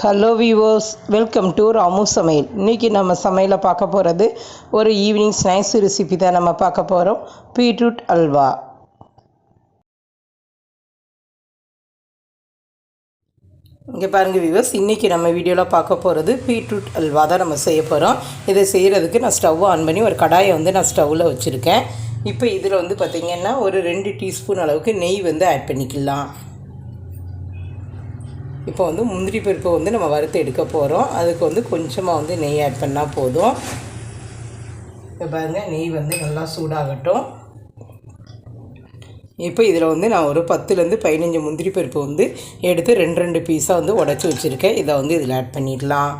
Hello viewers, welcome to Ramu சமையல். இன்றைக்கி நம்ம சமையலை பார்க்க போகிறது ஒரு ஈவினிங் ஸ்நாக்ஸ் ரெசிபி தான் நம்ம பார்க்க போகிறோம். பீட்ரூட் அல்வா. இங்கே பாருங்கள் வியூவர்ஸ், இன்றைக்கி நம்ம வீடியோவில் பார்க்க போகிறது பீட்ரூட் அல்வா தான் நம்ம செய்ய போகிறோம். இதை செய்கிறதுக்கு நான் ஸ்டவ் ஆன் பண்ணி ஒரு கடாயை நான் ஸ்டவ்வில் வச்சுருக்கேன். இப்போ இதில் பார்த்திங்கன்னா ஒரு 2 டீஸ்பூன் அளவுக்கு நெய் ஆட் பண்ணிக்கலாம். இப்போ முந்திரி பருப்பை நம்ம வறுத்து எடுக்க போகிறோம். அதுக்கு கொஞ்சமாக நெய் ஆட் பண்ணால் போதும். இப்போ பாருங்கள், நெய் நல்லா சூடாகட்டும். இப்போ இதில் நான் ஒரு 10லேருந்து 15 முந்திரி பருப்பு எடுத்து 2 பீஸாக உடச்சி வச்சுருக்கேன். இதை இதில் ஆட் பண்ணிடலாம்.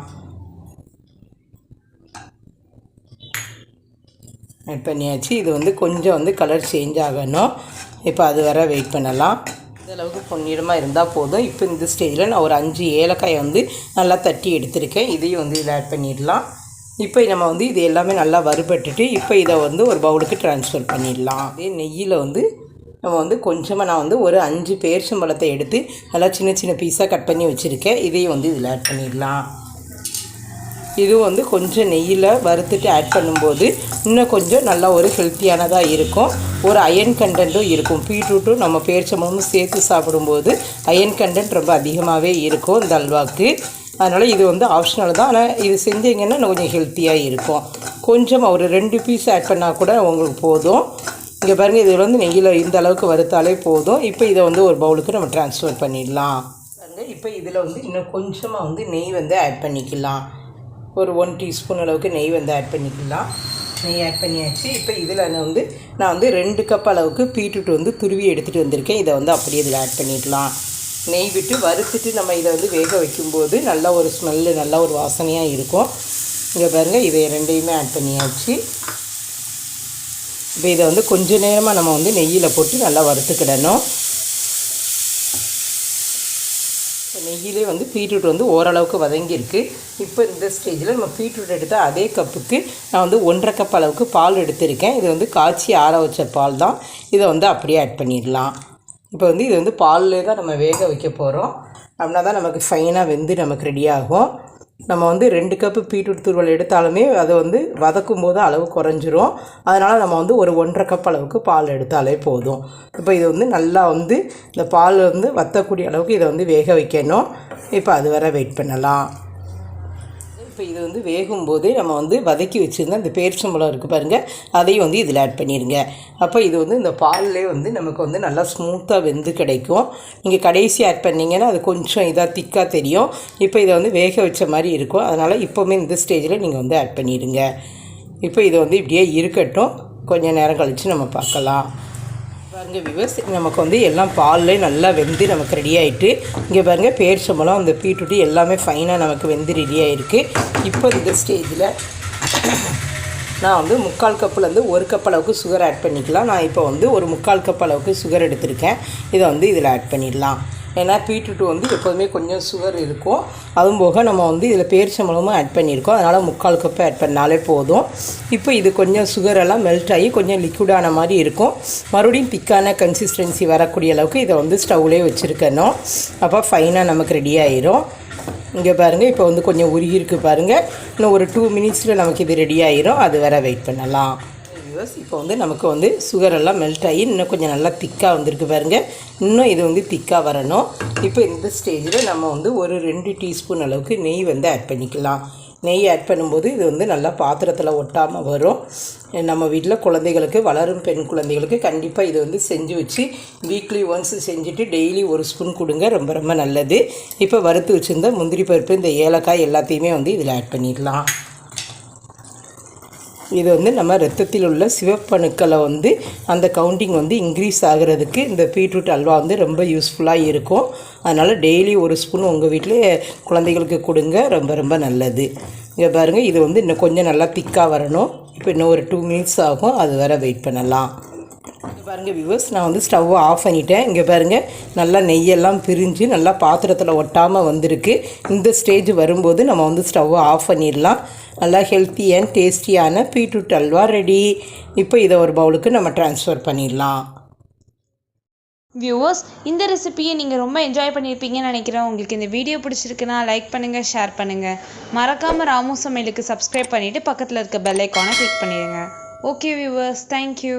ஆட் பண்ணியாச்சு. இது கொஞ்சம் கலர் சேஞ்ச் ஆகணும். இப்போ அது வர வெயிட் பண்ணலாம். இந்தளவுக்கு பொன்னிறமாக இருந்தால் போதும். இப்போ இந்த ஸ்டேஜில் நான் ஒரு 5 ஏலக்காயை நல்லா தட்டி எடுத்திருக்கேன். இதையும் இதில் ஆட் பண்ணிடலாம். இப்போ நம்ம இது எல்லாமே நல்லா வறுபட்டுட்டு இப்போ இதை ஒரு பவுலுக்கு ட்ரான்ஸ்ஃபர் பண்ணிடலாம். அதே நெய்யில் நம்ம கொஞ்சமாக நான் ஒரு 5 பேரிச்சம்பழத்தை எடுத்து நல்லா சின்ன சின்ன பீஸாக கட் பண்ணி வச்சுருக்கேன். இதையும் இதில் ஆட் பண்ணிடலாம். இதுவும் கொஞ்சம் நெய்யில் வறுத்துட்டு ஆட் பண்ணும்போது இன்னும் கொஞ்சம் நல்லா ஒரு ஹெல்த்தியானதாக இருக்கும். ஒரு அயன் கண்டென்ட்டும் இருக்கும். பீட்ரூட்டும் நம்ம பேரிச்சம்பழமும் சேர்த்து சாப்பிடும்போது அயன் கண்டென்ட் ரொம்ப அதிகமாகவே இருக்கும் இந்த அல்வாவுக்கு. அதனால் இது ஆப்ஷனல் தான். ஆனால் இது செஞ்சிங்கன்னா இன்னும் கொஞ்சம் ஹெல்த்தியாக இருக்கும். கொஞ்சம் ஒரு 2 பீஸ் ஆட் பண்ணால் கூட உங்களுக்கு போதும். இங்கே பாருங்கள், இதில் நெய்யில் இந்த அளவுக்கு வறுத்தாலே போதும். இப்போ இதை ஒரு பவுலுக்கு நம்ம ட்ரான்ஸ்ஃபர் பண்ணிடலாம். பாருங்கள், இப்போ இதில் இன்னும் கொஞ்சமாக நெய் ஆட் பண்ணிக்கலாம். ஒரு 1 டீஸ்பூன் அளவுக்கு நெய் ஆட் பண்ணிக்கலாம். நெய் ஆட் பண்ணியாச்சு. இப்போ இதில் நான் 2 கப் அளவுக்கு பீட்ரூட் துருவி எடுத்துகிட்டு வந்திருக்கேன். இதை அப்படியே இதில் ஆட் பண்ணிடலாம். நெய் விட்டு வறுத்துட்டு நம்ம இதை வேக வைக்கும்போது நல்ல ஒரு ஸ்மெல்லு, நல்ல ஒரு வாசனையாக இருக்கும். இங்கே பாருங்கள், இதை 2யுமே ஆட் பண்ணியாச்சு. இப்போ இதை கொஞ்ச நேரமாக நம்ம நெய்யில் போட்டு நல்லா வறுத்துக்கிடணும். நெய்யிலே பீட்ரூட் ஓரளவுக்கு வதங்கியிருக்கு. இப்போ இந்த ஸ்டேஜில் நம்ம பீட்ரூட் எடுத்த அதே கப்புக்கு நான் 1.5 கப் அளவுக்கு பால் எடுத்திருக்கேன். இது காய்ச்சி ஆற வச்ச பால் தான். இதை அப்படியே ஆட் பண்ணிடலாம். இப்போ இது பால்லே தான் நம்ம வேக வைக்க போகிறோம். அப்படின்னா தான் நமக்கு ஃபைனாக நமக்கு ரெடி ஆகும். நம்ம 2 கப்பு பீட்ரூட் துருவல் எடுத்தாலுமே அதை வதக்கும் போது அளவு குறைஞ்சிரும். அதனால் நம்ம ஒரு 1.5 கப் அளவுக்கு பால் எடுத்தாலே போதும். இப்போ இது நல்லா இந்த பால் வற்றக்கூடிய அளவுக்கு இதை வேக வைக்கணும். இப்போ அது வர வெயிட் பண்ணலாம். இப்போ இது வேகும்போதே நம்ம வதக்கி வச்சுருந்தா இந்த பேரிச்சம்பழம் இருக்குது பாருங்கள், அதையும் இதில் ஆட் பண்ணிடுங்க. அப்போ இது இந்த பால்லே நமக்கு நல்லா ஸ்மூத்தாக வெந்து கிடைக்கும். நீங்கள் கடைசி ஆட் பண்ணிங்கன்னா அது கொஞ்சம் இதாக திக்காக தெரியும். இப்போ இதை வேக வச்ச மாதிரி இருக்கும். அதனால் இப்போவுமே இந்த ஸ்டேஜில் நீங்கள் ஆட் பண்ணிடுங்க. இப்போ இது இப்படியே இருக்கட்டும். கொஞ்சம் நேரம் கழித்து நம்ம பார்க்கலாம். பாருங்கள் வியூவர்ஸ், நமக்கு எல்லாம் பால்லே நல்லா வெந்து நமக்கு ரெடி ஆகிட்டு. இங்கே பாருங்கள், பேரிச்சம்பழம் அந்த பீட்ரூட்டு எல்லாமே ஃபைனாக நமக்கு வெந்து ரெடி ஆகிருக்கு. இப்போ இந்த ஸ்டேஜில் நான் 3/4 கப்புலேருந்து 1 கப் அளவுக்கு சுகர் ஆட் பண்ணிக்கலாம். நான் இப்போ ஒரு 3/4 கப் அளவுக்கு சுகர் எடுத்திருக்கேன். இதை இதில் ஆட் பண்ணிடலாம். ஏன்னா பீட்ரூட் எப்போதுமே கொஞ்சம் சுகர் இருக்கும். அதுவும் போக நம்ம இதில் பேரிச்சம்பழமும் ஆட் பண்ணியிருக்கோம். அதனால் 3/4 கப் ஆட் பண்ணாலே போதும். இப்போ இது கொஞ்சம் சுகரெல்லாம் மெல்ட் ஆகி கொஞ்சம் லிக்விடான மாதிரி இருக்கும். மறுபடியும் திக்கான கன்சிஸ்டன்சி வரக்கூடிய அளவுக்கு இதை ஸ்டவ்லேயே வச்சுருக்கணும். அப்போ ஃபைனாக நமக்கு ரெடி ஆயிரும். இங்கே பாருங்கள், இப்போ கொஞ்சம் உருகிருக்கு பாருங்கள். இன்னும் ஒரு 2 மினிட்ஸில் நமக்கு இது ரெடி ஆயிரும். அது வர வெயிட் பண்ணலாம். இப்போ நமக்கு சுகரெல்லாம் மெல்ட் ஆகி இன்னும் கொஞ்சம் நல்லா திக்காக வந்திருக்கு பாருங்கள். இன்னும் இது திக்காக வரணும். இப்போ இந்த ஸ்டேஜில் நம்ம ஒரு 2 டீஸ்பூன் அளவுக்கு நெய் ஆட் பண்ணிக்கலாம். நெய் ஆட் பண்ணும்போது இது நல்லா பாத்திரத்தில் ஒட்டாமல் வரும். நம்ம வீட்டில் குழந்தைகளுக்கு, வளரும் பெண் குழந்தைகளுக்கு கண்டிப்பாக இது செஞ்சு வச்சு வீக்லி ஒன்ஸ் செஞ்சுட்டு டெய்லி 1 ஸ்பூன் கொடுங்க. ரொம்ப ரொம்ப நல்லது. இப்போ வறுத்து வச்சுருந்த முந்திரி பருப்பு, இந்த ஏலக்காய் எல்லாத்தையுமே இதில் ஆட் பண்ணிடலாம். இது நம்ம ரத்தத்தில் உள்ள சிவப்பணுக்களை அந்த கவுண்டிங் இன்க்ரீஸ் ஆகிறதுக்கு இந்த பீட்ரூட் அல்வா ரொம்ப யூஸ்ஃபுல்லாக இருக்கும். அதனால் டெய்லி 1 ஸ்பூன் உங்கள் வீட்டில் குழந்தைகளுக்கு கொடுங்க. ரொம்ப ரொம்ப நல்லது. இங்கே பாருங்கள், இது இன்னும் கொஞ்சம் நல்லா திக்காக வரணும். இப்போ இன்னும் ஒரு 2 மினிட்ஸ் ஆகும். அது வர வெயிட் பண்ணலாம். பாருங்கள் வியூவர்ஸ், நான் ஸ்டவ்வை ஆஃப் பண்ணிட்டேன். இங்கே பாருங்கள், நல்லா நெய்யெல்லாம் பிரிஞ்சு நல்லா பாத்திரத்தில் ஒட்டாமல் வந்திருக்கு. இந்த ஸ்டேஜ் வரும்போது நம்ம ஸ்டவ்வை ஆஃப் பண்ணிடலாம். நல்லா ஹெல்த்தி அண்ட் டேஸ்டியான பீட்ரூட் அல்வா ரெடி. இப்போ இதை ஒரு பவுலுக்கு நம்ம ட்ரான்ஸ்ஃபர் பண்ணிடலாம். வியூவர்ஸ், இந்த ரெசிபியை நீங்கள் ரொம்ப என்ஜாய் பண்ணியிருப்பீங்கன்னு நினைக்கிறேன். உங்களுக்கு இந்த வீடியோ பிடிச்சிருக்குன்னா லைக் பண்ணுங்கள், ஷேர் பண்ணுங்கள். மறக்காமல் ராமு சமையலுக்கு சப்ஸ்கிரைப் பண்ணிவிட்டு பக்கத்தில் இருக்க பெல் ஐக்கானை கிளிக் பண்ணிடுங்க. Okay viewers, thank you.